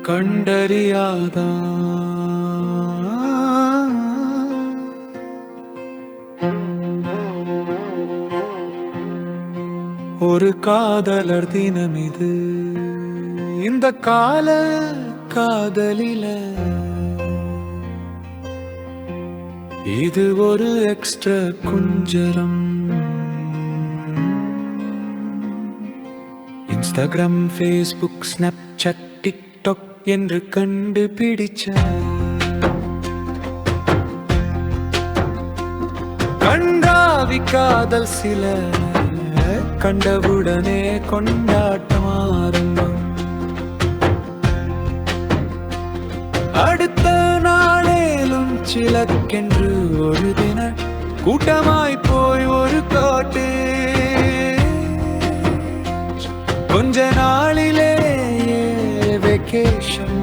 கண்டறியாதா ஒரு காதலர் தினம் இது. இந்த கால காதலில இது ஒரு எக்ஸ்ட்ரா குஞ்சரம். இன்ஸ்டாகிராம், ஃபேஸ்புக், ஸ்னாப்சாட், டிக்டாக் என்று கண்டுபிடிச்ச கண்டாவி காதல் சில கண்டவுடனே கொண்டாட்டம் ஆரம்பம். அடுத்த நாளேலும் சிலக்கென்று ஒரு தின கூட்டமாய் போய் ஒரு காட்டு. கொஞ்ச நாளிலே வெக்கேஷன்.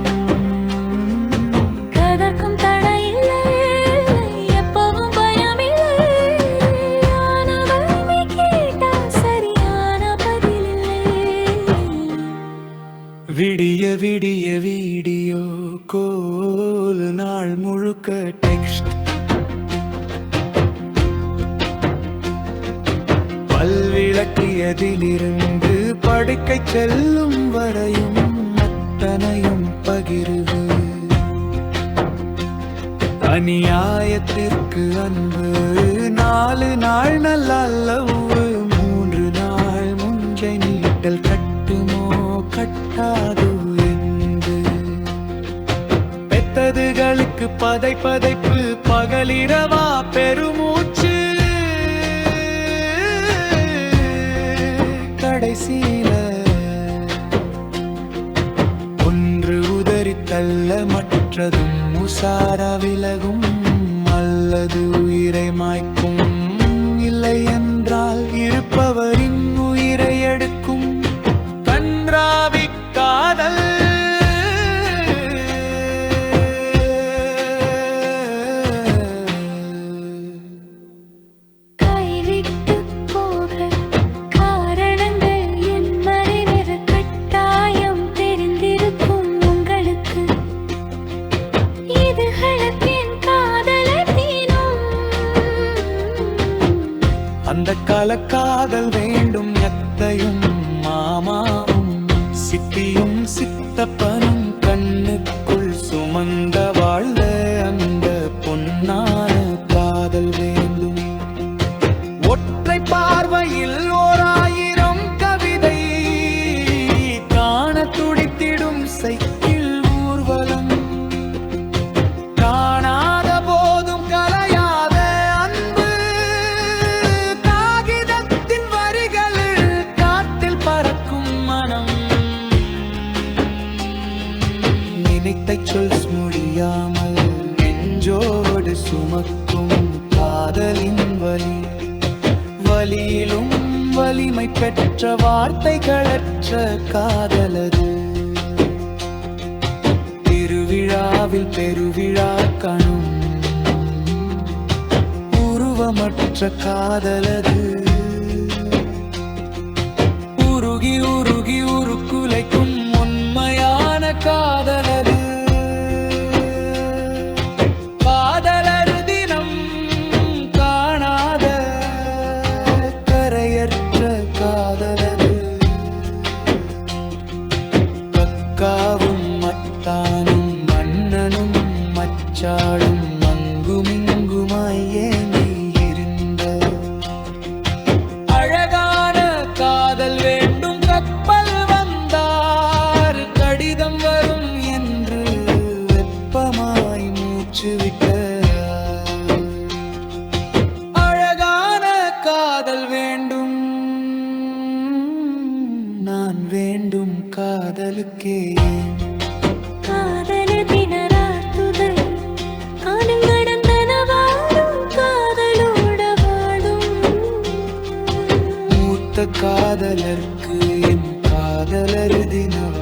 கதற்கும் தடையில்லை, எப்பவும் பயமில்லை. ஆனவனை கேட்டா சரியான பதிலில்லை. விடிய விடிய வீடியோ கோல், நாள் முழுக்க டெக்ஸ்ட். பல்விளக்கியதிலிருந்து படுக்கை செல்லும் வரையும் அத்தனையும் பகிர்வு. அநியாயத்திற்கு அன்பு 4 நாள் நல்ல 3 நாள் முஞ்சை நீட்டல் கட்டுமோ கட்டாது என்று. பெத்ததுகளுக்கு பதைப்பு பகலிரவா பெருமூச்சு. கடைசியில ஒன்று உதறி தள்ள மற்றதும் உசார விலகும், அல்லது உயிரை மாய்க்கும். இல்லை என்றால் இருப்பவரின் உயிரை எடுக்கும் கன்றாவி காதல். கைவிட்டு போக காரணங்கள் என்பதென்று கட்டாயம் தெரிந்திருக்கும் உங்களுக்கு. இதுகளுக்கு என் காதலர் தினம். அந்த கால காதல் வேண்டும் எத்தையும் மாமாவும் சித்தியும் சித்தப்பனும் கண்ணுக்குள் சுமந்த வாழ்ந்த அந்த பொன்னான காதல் வேண்டும். ஒற்றை பார்வையில் 1000 கவிதை காண துடித்திடும் சைக்கிள் ஊர்வலம். காணாத போதும் கலையாத அன்பு காகிதத்தின் வரிகளில் காற்றில் பறக்கும் மனம். நினைத்த சொல் முடியாமல் நெஞ்சோடு சுமக்கும் காதலின் வலி. வலியிலும் வலிமை பெற்ற வார்த்தைகளற்ற காதலது. திருவிழாவில் பெருவிழா காணும் உருவமற்ற காதலது. உருகி உருகி உருக்குலைக்கும் உண்மையான காதலது. காதலர் தினம் காணாத கரையற்ற காதலது. கக்காவும் மத்தானும் மன்னனும் மச்சாடும் அங்குமிங்குமாய் ஏங்கி இருந்த அழகான காதல் வேண்டும். கப்பல் வந்தார் கடிதம் வரும் என்று வெப்பமாய் மூச்சு விட்ட அழகான காதல் வேண்டும். நான் வேண்டும் காதலுக்கே. காதலர் தினரார்த்துதல் காலம் கடந்தன வாழும் காதலோட வாழும். மூத்த காதலர்க்கு என் காதலர் தினம்.